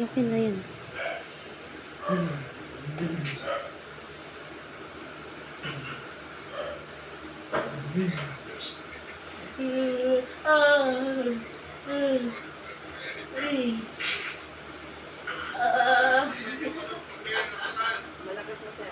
Okay na yan. Malakas na sir.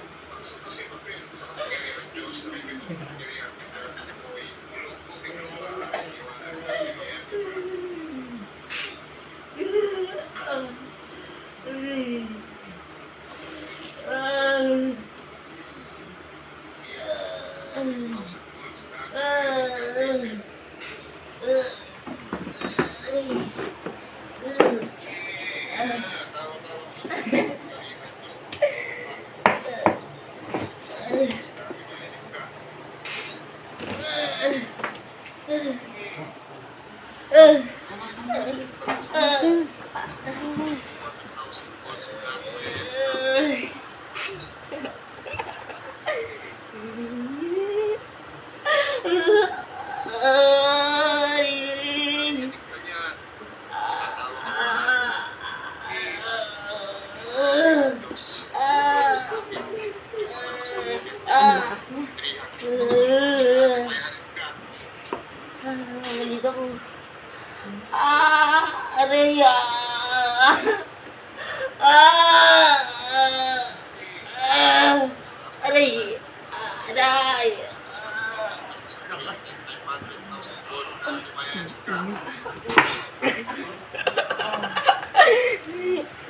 Malit ako. Aray! Aray! Aray!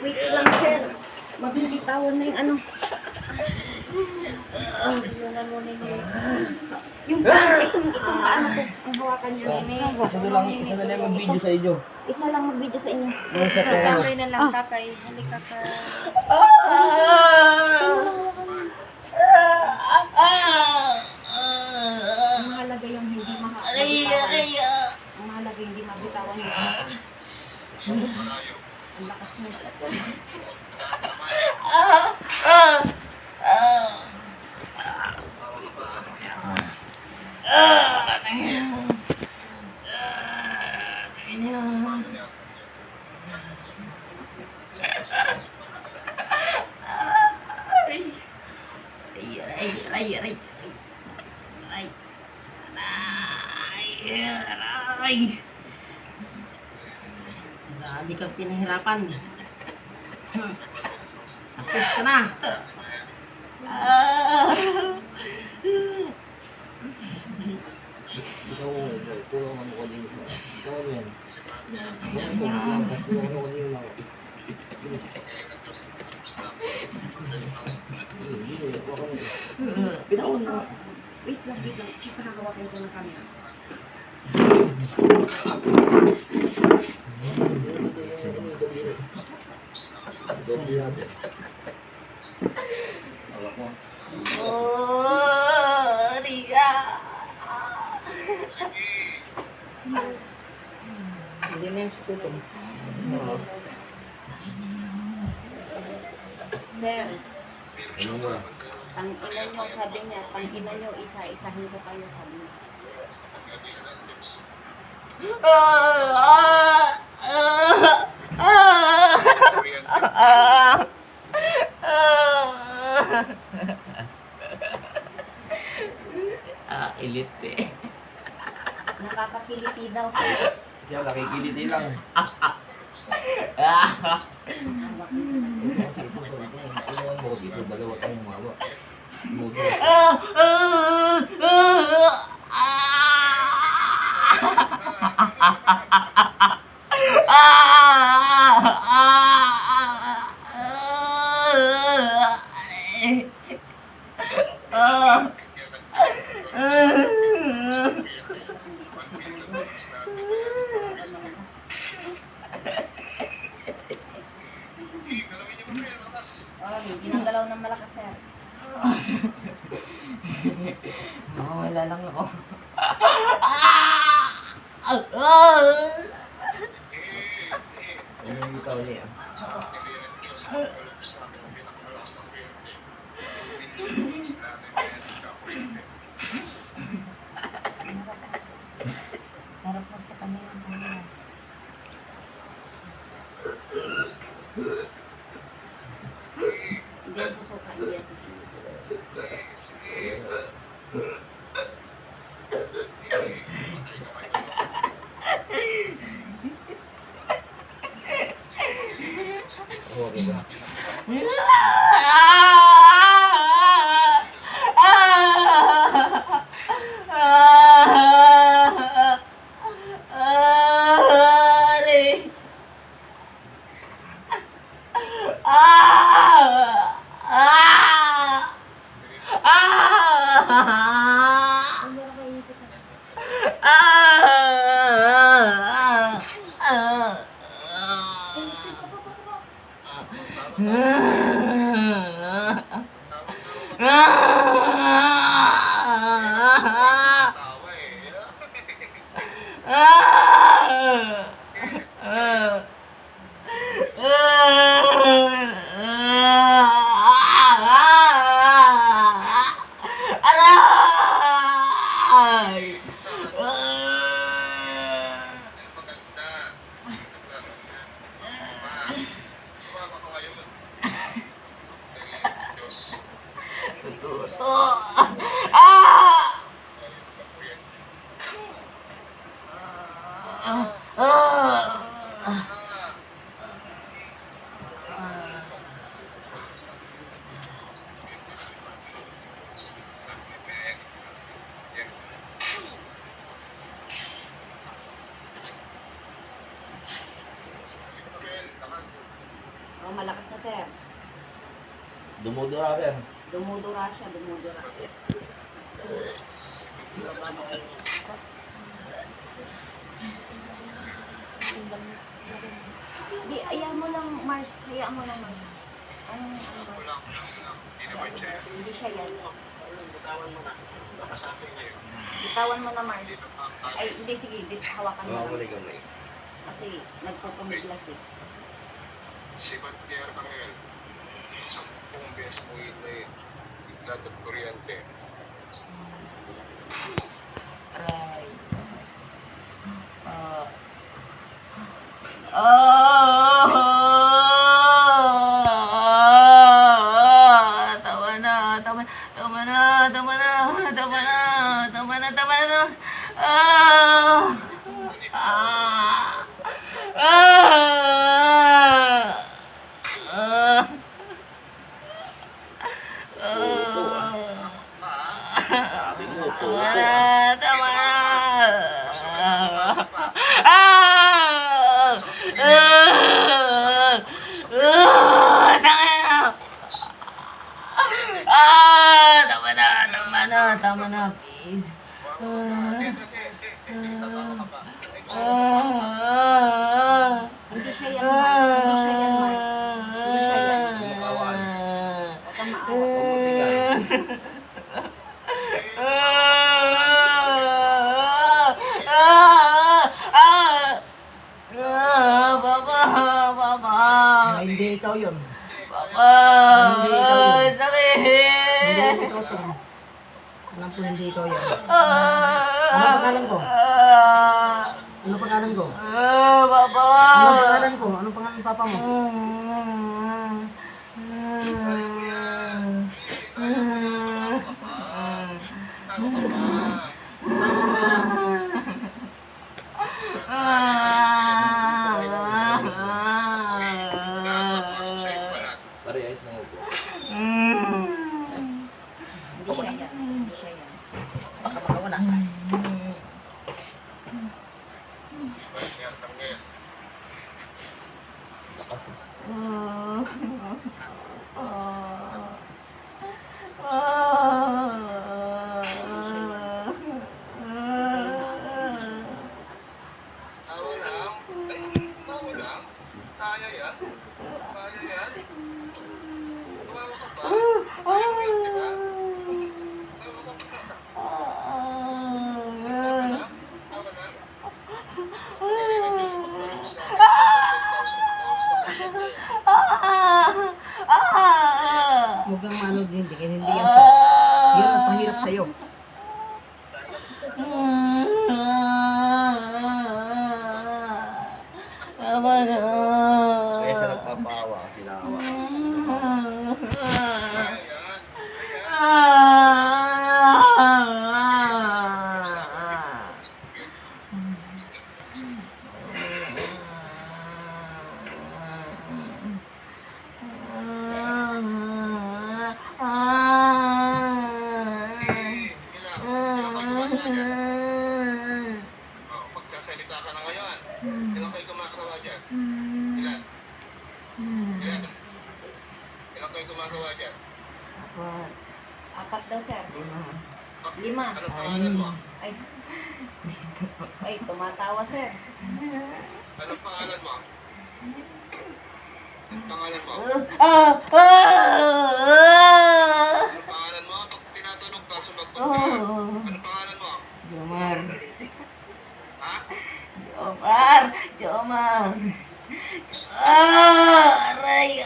Wait lang sir. Mabibitawan na yung ano. Yung itong paano to, ang hawakan niyo. Isa na lang mag-video sa inyo. Isa lang mag-video sa inyo. Yung sa Tatay na lang, tatay. Halika ka. Ang mahalaga yung hindi mabitawan. Ang mahalaga hindi mabitawan yung ang lakas mo. Grabe kang pinahirapan. Tapos ka na. ikaw, tulungan mo ko din sa ikaw ano yan. Tulungan mo ko din ako. Pinahon na. Wait lang. Check ko na hawakan ko ng camera. Ria. Hindi na yung sututong. Sir, Ano mo? ang ina nyo, sabi niya, pang ina nyo, isa-isahin ko kayo, sabi niya. Ilit eh. Nakakakiliti daw, sir. Siya nakikiliti lang. Kasi ito ko ito. Tulungan mo ko dito. Dalawa tayong mawa. Ah. Oh, hindi nang galaw ng malakas, sir. Wala lang ako. Ano yung bitaw niya? Harap mo sa kanila. Hindi yan susuka, hindi yan susuka. Oo, diba? Ang meron kayo ipit na. Aray! Tututo! Oh, malakas na, sir. Dumudura rin. Dumudura siya, dumudura. Di, ayaw mo lang, Mars. Hayaan mo lang, Mars. Ano Mars? Hindi siya yan. Bitawan mo na, Mars. Ay, hindi, sige. Hawakan mo lang. Kasi nagpupumiglas eh. Si Bantier Angel, 10 beses mo init, biglat at kuryente. Aray. Tama na, tama, tama na, tama na, tama na, tama na, tama na. Tama na, tama na. Tama na, tama na, tama na, please. Hindi siya yan, Mars. Hindi siya yan, Mars. Hindi siya yan. Huwag kang maawa. Hindi ikaw yun. Papa! Hindi ikaw yun. Sakit! Hindi ikaw to. Alam ko hindi ikaw yun. Ano pangalan ko? Ano pangalan ko? Papa! Ano pangalan ko? Ano pangalan ng papa mo? Pare, ayos na upo. Hindi siya yan. Hindi siya yan. Baka makawala. Bantier Angel, Lakas. hindi yan siya. Yun ang pahirap sa'yo. Tama na. Kaya siya nagpapaawa kasi nakawa. Magsasalita ka na ngayon. Ilan kayo gumagawa dyan? Ilan? Ilan? Ilan kayo gumagawa dyan? Apat daw, sir. 5. Anong pangalan mo? Ay. Ay, tumatawa, sir. Anong pangalan mo? Anong pangalan mo? Anong pangalan mo? Pag tinatanong ka, sumagot ka. Anong pangalan mo? Jomar. Ha? Jomar. Aray.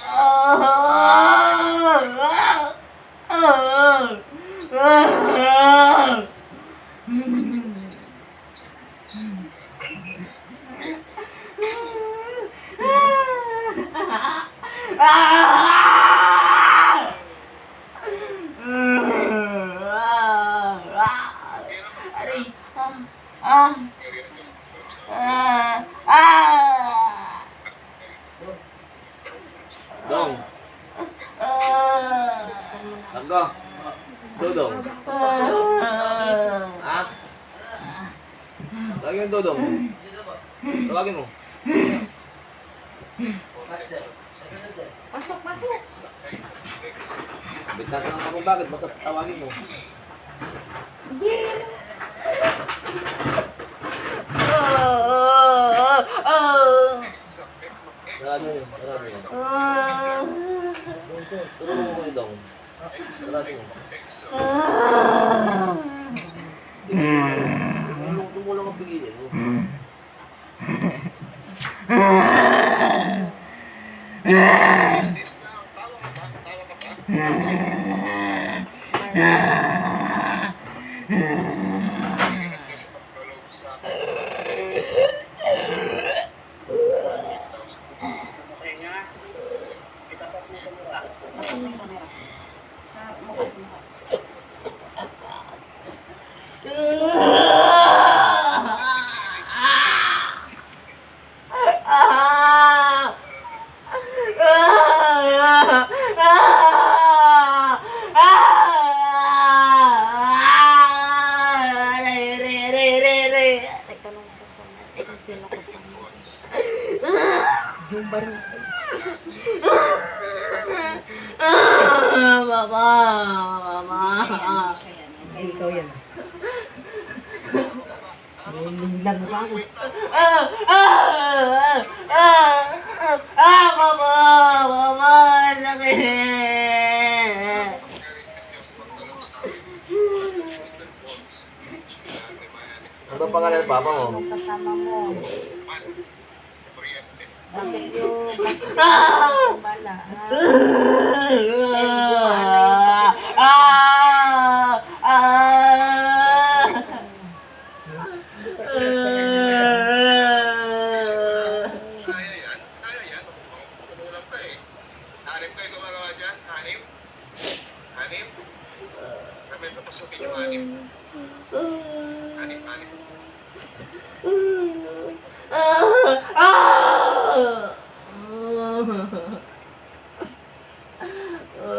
Dong! Tangga! Dodong! Ha? Tawagin mo Dodong. Tawagin mo. Pasok, pasok. Bit natin ako bakit. Basta tawagin mo. Sarado yun. Sarado yun. Tulungan mo kayo Dong. Sarado yun. Tumulong ang pigilin mo. Tawa ka ba? Tawa ka ba? Sa pagkaloob sa akin. Pasok na yung camera. Sa mukha, sa mukha. Teka lang po. Kung sino ko pa. Yung bar na. Ay, ikaw yan. Nilang mo pa ako. Mama, sakit. Ano ba pangalan ng papa mo? Kasama mo. Kuryente. Bakit yung bala? Kaya yan? Kaya yan? Kulang ka eh. 6 kayo gumagawa dyan? 6? 6? Kami papasukin yung 6. 6.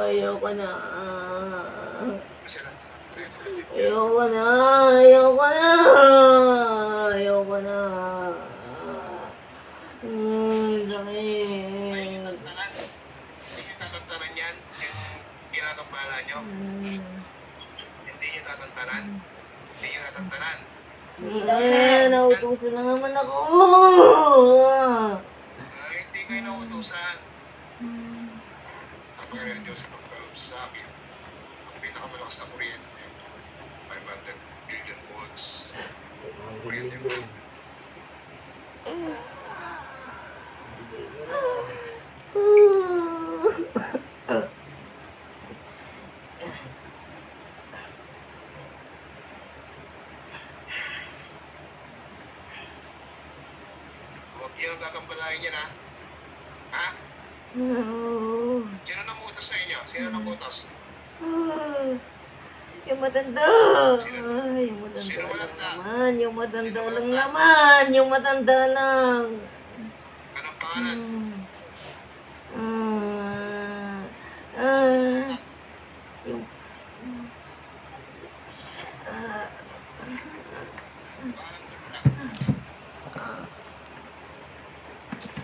Ayoko na. Kasi lang. Ayoko na. Ayoko na. Ayoko na. Sakit. Hindi nyo tatantanan yan? Yung ginagampala nyo? Hindi nyo tatantanan? Hindi nyo tatantanan? Nautusan na naman ako. Hindi kayo nautusan. Sa pagkaroon Diyos sa pagkaloob sa akin, ang pinakamalakas na kuryente, 500 billion volts. Kuryente mo. ang gagambalain niyan, ha? Ha? Sino nang utos sa inyo? Sino nang utos? Yung matanda. Yung matanda Sino lang matanda? naman. Yung matanda lang naman. Yung matanda lang. Anong pangalan? Yung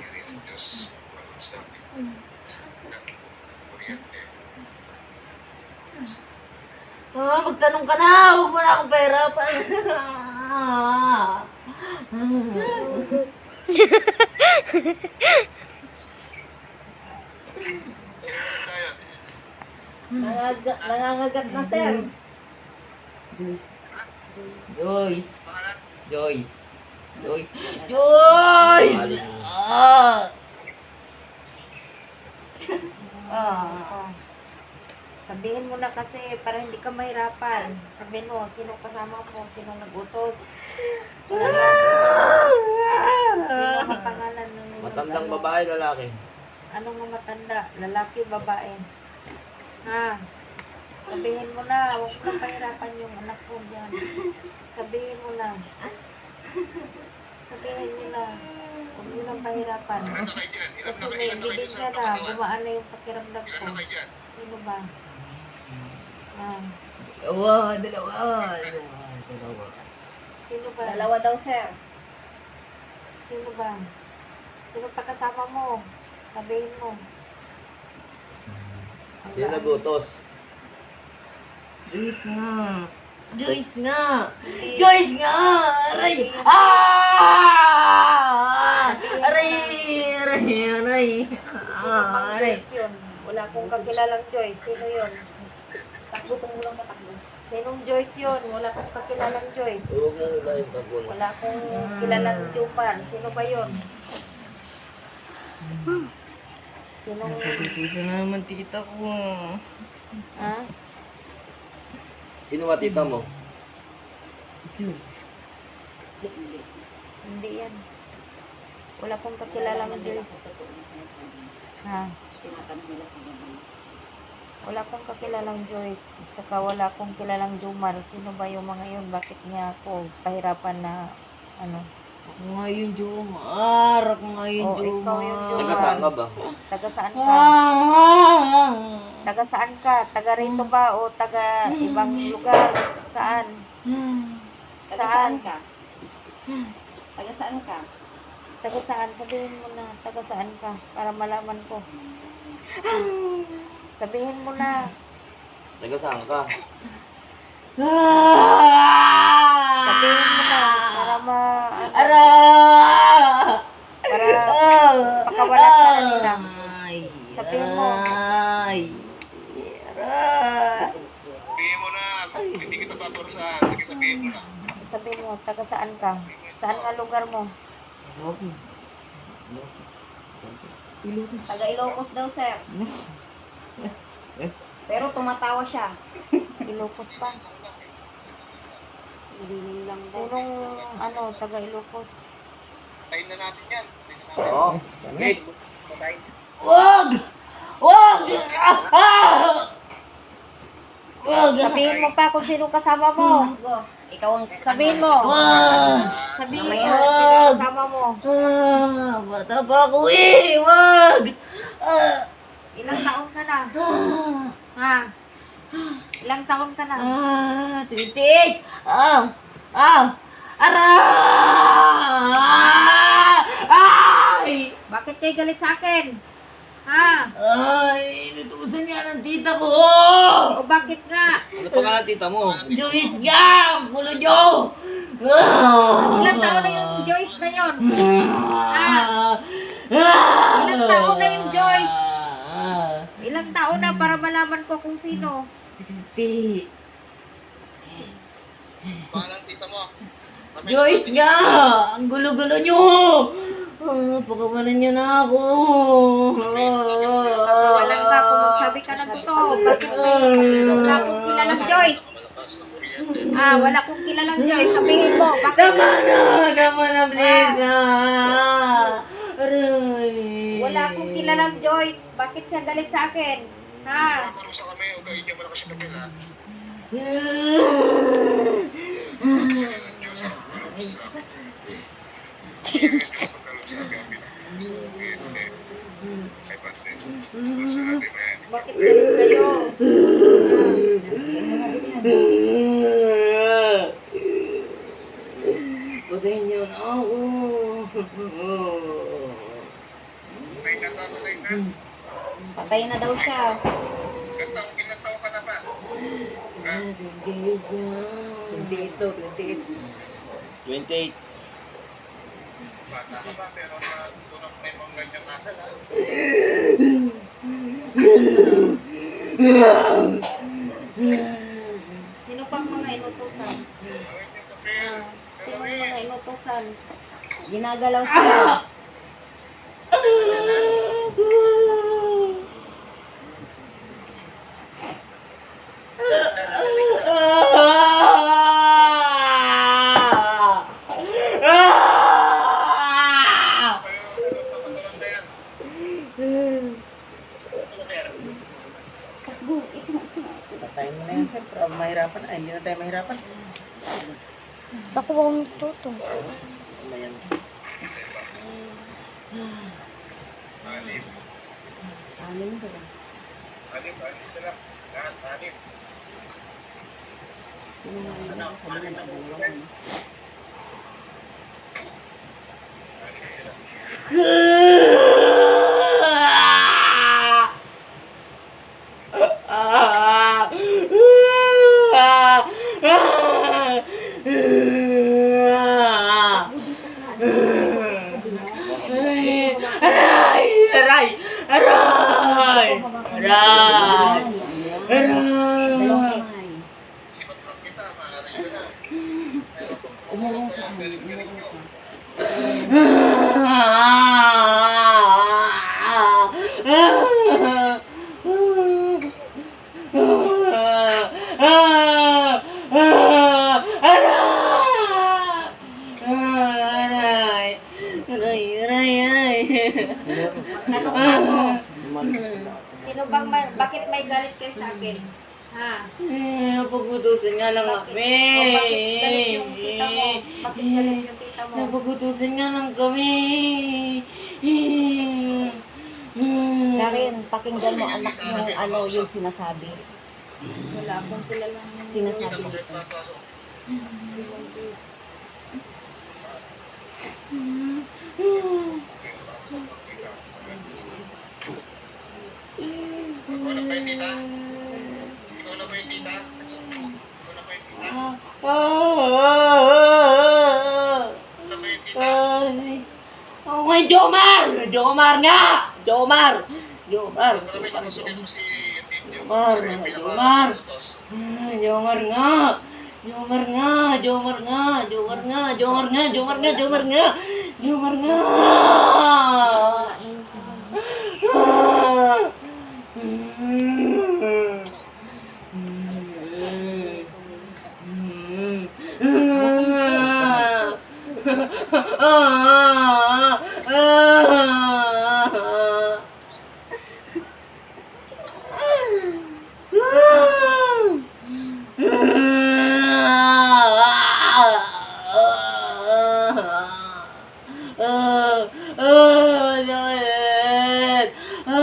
Yari ng Diyos. Walang sabi. Kuryente. magtanong ka na. Huwag mo na akong pahirapan. Sino matanda yan? Nangangagat na, sir. Joyce. Pangalan? Joyce. Joyce. Joyce! Sabihin mo na kasi para hindi ka mahirapan. Sabihin mo, sino kasama mo, sino nag-utos. Sino ang pangalan ng Matandang babae, lalaki. Anong mga matanda? Lalaki, babae. Ha? Sabihin mo na, huwag mo na pahirapan yung anak ko dyan. Sabihin mo na. Sabihin mo na. Huwag mo na pahirapan. Ilan na kayo dyan? Kasi may Ilan na kayo giging dyan ka sa na, katawan? gumaan na yung pakiramdam Ilan ko. na kayo dyan? Sino ba? Dalawa. Sino ba? Dalawa daw, sir. Sino ba? Sino pa kasama mo? Sabihin mo. Sino nagutos? Joyce nga. Joyce nga. Hindi. Joyce nga! Aray! Aray! Aray! Sinong Aray! Joyce yun? Wala akong kakilalang Joyce. Sino yun? Takbutong mo lang patakbo. Sinong Joyce yun? Wala akong kakilalang Joyce. Huwag mo nila yung tapon. Wala akong kilalang Jumar. Sino ba yun? Sinong... Isa na naman tita ko. Ha? Sino ba tita mo? Hindi yan. Wala akong kakilalang Joyce. Ha? Tinatanong nila sa gabi. Wala akong kakilalang Joyce. Tsaka wala akong kilalang Jumar. Sino ba yung mga yun? Bakit niya ako pahirapan na ano? Ako nga yung Jomar. Ako nga yung Oh, ikaw yung Jomar. Taga saan ka ba? Taga saan ka? Taga saan ka? Taga rito ba o taga ibang lugar? Saan? Taga saan ka? Taga saan ka? Taga saan? Sabihin mo na. Taga saan ka? Para malaman ko. Sabihin mo na. Taga saan ka? Sabihin mo na. Para para pakawalan ka na nila. Sabihin mo. Sabihin mo na. Hindi kita paparusahan. Sige, sabihin mo na. Sabihin mo, taga saan ka? Saan nga lugar mo? Taga Ilocos daw, sir. Pero tumatawa siya. Ilocos pa. Hindi lang daw. Sinong ano, taga Ilocos? Tayin na natin yan. Tayin na natin. Oo. Wait. Wag! Wag! Wag! Sabihin mo pa kung sino kasama mo. Go. Ikaw ang Sabihin mo. Wag! Sabihin mo Mamaya. kung sino kasama mo. Bata pa ako eh! Wag! Ilang taon ka na? Ha? Ilang taon ka na? Titik! Ay! Bakit kayo galit sa akin? Ha? Ay! Inutusan nga ng tita ko! O bakit nga? Ano pangalan tita mo? Joyce ka! Pulo Joe! Ilang taon na yung Joyce na yon? Ilang taon na yung Joyce? Ilang taon na para malaman ko kung sino? 60. Pangalan tita mo. Joyce nga! Ang gulo-gulo nyo! Pakawalan niyo na ako! Walang ka kung magsabi ka ng totoo. Bakit wala akong kilalang Joyce? Malakas na kuryente. Wala akong kilalang Joyce. Sabihin mo, bakit? Tama na! Tama na, please! Aray. Wala akong kilalang Joyce. Bakit siya galit sa akin? Ha? Makarusa kami, ugayin niya malakas yung kapila. Ang Diyos ang magkaloob sa akin. Ang Diyos ang magkaloob sa akin. Kay Patrick. Sa ating na yan. Bakit galit kayo? Patayin niyo na ako. Patay na to, patay na. Patay na daw siya. Ilan taon ka na ba? Ha? Hindi ito, hindi ito. 28. Bata ka ba? Pero doon ang may mga ganyang kasal, ha? Sino pang mga inutusan? Gawin niyo papel. Sino ang mga inutusan? Ginagalaw siya. Kayo sa pagkawan na yan. Takbo, ito na siya. Patayin mo na yan, siyempre. Mahirapan. Ay, hindi na tayo mahirapan. Takbo ang tuto. Mayan. Anim. Amin ba? Anim sila. Lahat, anim. Sino nga yun? Sabi na dalawa. Aray! Aray! Aray! Aray! Dalawang Aray! kamay. Sipat lang kita, maaari ka na. Pero kung Umulong kaya ka. galing-galing nyo. Sino bang bakit may galit kayo sa akin? Ha? Napagutusan nga lang kami. O bakit galit yung tita mo? Bakit galit yung tita mo? Napagutusan nga lang kami. Karen, pakinggan mo anak mo ano yung sinasabi. Wala akong kilalang Sinasabi Bakit dito. papasok? Ikaw na ba yung tita? Ikaw na ba yung tita? Ikaw na ba yung tita? Ikaw na ba yung tita? Oh my Jomar! Jomar nga! Jomar! Jomar! Ikaw na ba yung kamusukin mo si Tito? Jomar! Jomar! Utos. Jomar nga! Jomar nga! Jomar nga! Jomar nga! Jomar nga! Jomar nga! Jomar nga! Jomar nga! Ay,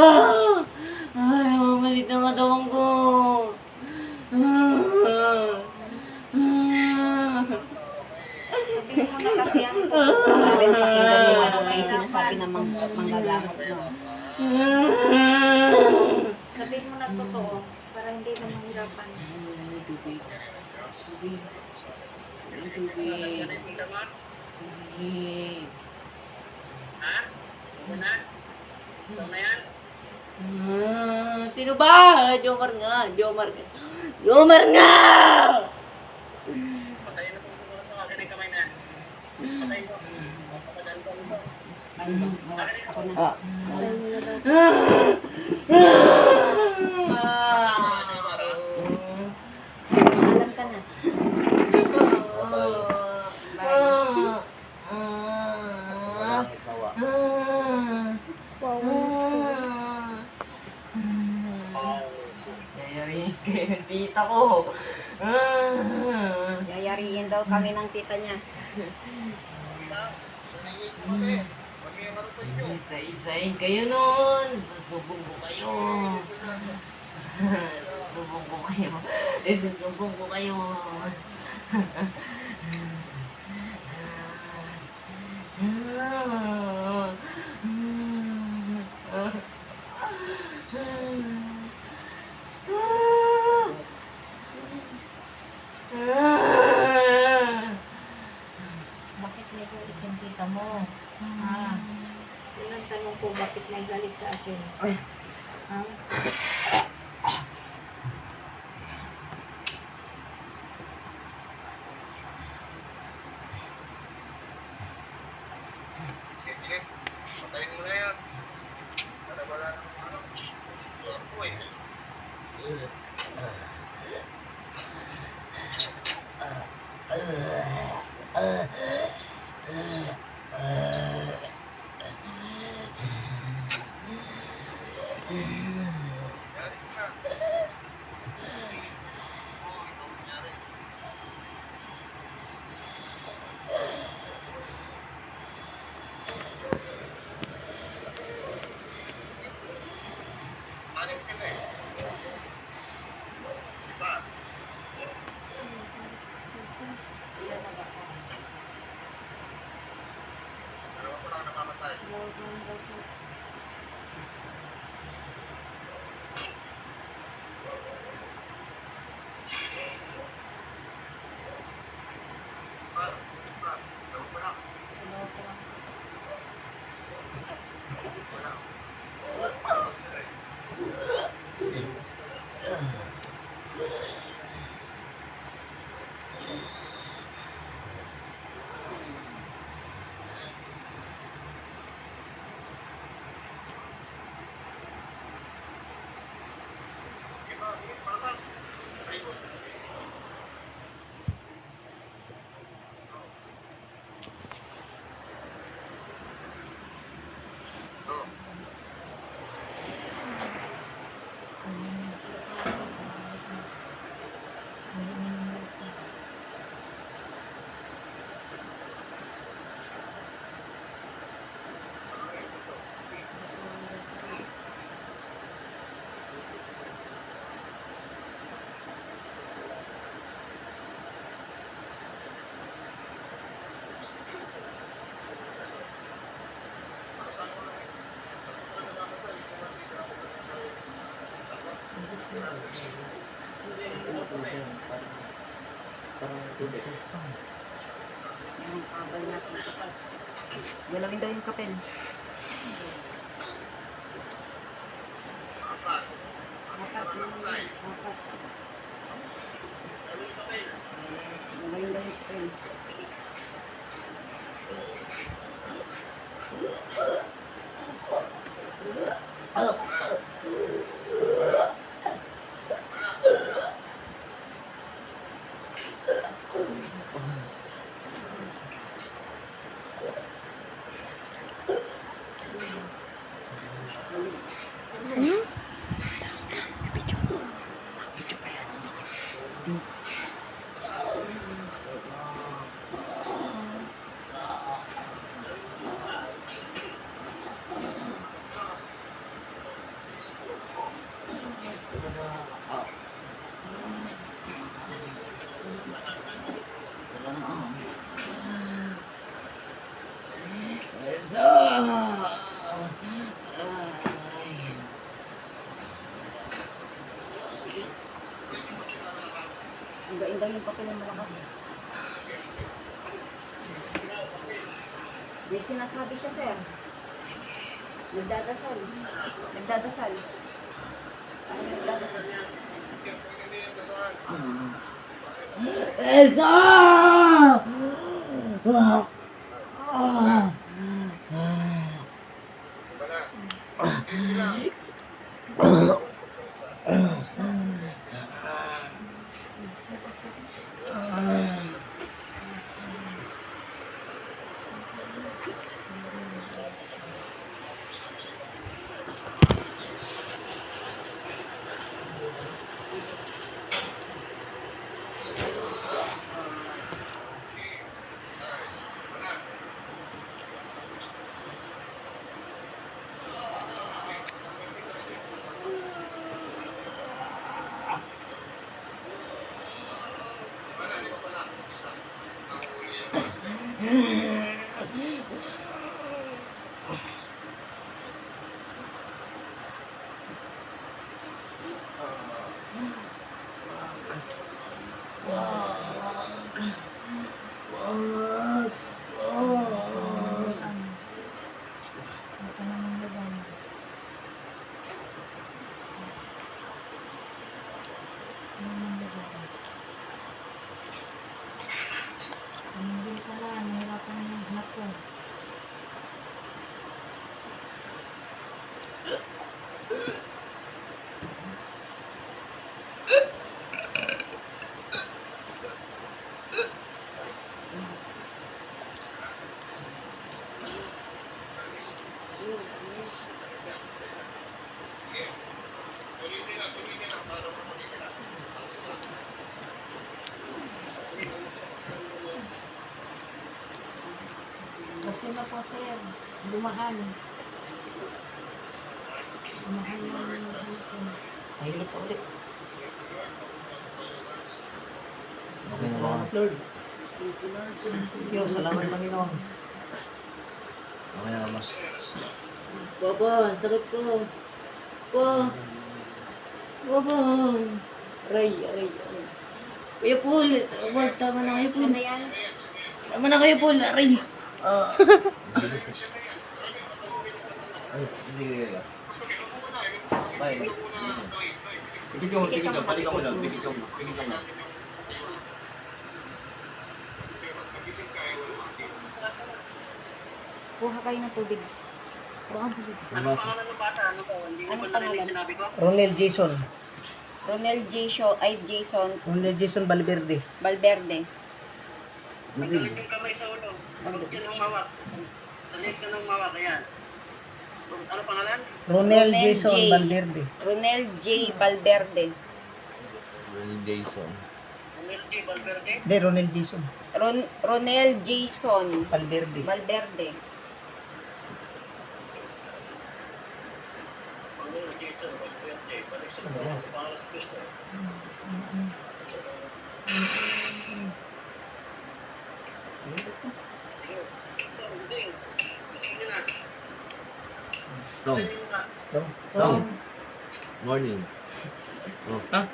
mamalit ang katawan ko. Sabihin mo na kasi ang Karen, pakinggan mo ano may sinasabi ng manggagamot mo. Sabihin mo na totoo para hindi na mahirapan. Tubig. Tubig. Yan Tubig. yung tita mo? Tubig. Ha? Ikaw na? Ikaw na yan? Sino ba? Jomar nga. Jomar nga. Jomar nga! Patayin na kung kumulot ng akin ang kamay na. Patayin ko. Papadaan ko. Ako na. Alam ka na. Walang ikawa. Yayariin kayo ng tita ko. Yayariin daw kami ng tita niya. Sarihin mo kami. Kami ang harapan nyo. Isa-isahin kayo nun. Susubong ko kayo. Susubong ko kayo. Susubong ko kayo. Bakit may galit yung tita mo? Yun ang tanong ko, bakit may galit sa akin? Ha? Sige, Philip. Patayin mo na yan. Para wala nang ano. Ako eh. Yan na. Oo, ikaw nangyari. Anim sila eh. Diba? Dalawa ko lang namamatay. Diba? Diba? Dalawa ko lang. Wala. Diba? Malakas. Ayun. Oh. Parang tubig. Yung kabal natin sa pag. Galawin daw yung kapel. Apat. Galawin daw yung kapel. Hanggain daw yung papel ng malakas. May sinasabi siya, sir. Nagdadasal. Nagdadasal. Ano nagdadasal? Hindi ka na, nahirapan yung anak ko. Kasi na po sir, lumahan. Lumahan yung Mahilot pa ulit. Okay na ba? Lord. Diyos, salamat Panginoon. Okay na ba? Baba, sakit ko. Baba. Aray. Kuya Paul, tama na kayo, Paul. Ano yan? Tama na kayo, Paul. Aray. Ay, hindi ka. Bye. Pikit ka, balik ako lang. Pikit ka lang. Kuha kayo ng tubig. Kuha ng tubig. Ano ba? Anong pangalan? Ronel Jason. Ronel Jason Ronel Jason Valverde. Valverde. Magaling yung kamay sa ulo. Huwag yan ang mawak. Salit ka ng mawak, ayan. Ano pangalan? Ronel Ronel Jason J. Valverde. Ronel J. Valverde. Jason. Romel G. Valverde. Hindi, Ronel Jason Ronel Jason Valverde. Valverde. Romel Jason Valverde. Balik sa mga sa pangalan sa Kristo. Sige na. Tom. Tom. Morning. Oh. Ha?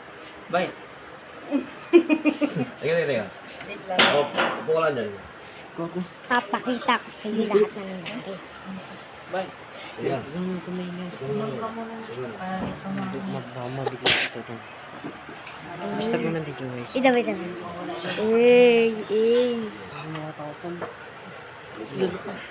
Bye. Teka. Oh, upo ka lang dyan. Papakita ko sa iyo lahat na nangyari. Bye. Teka. Basta mo nandito guys. Wait. Lukas.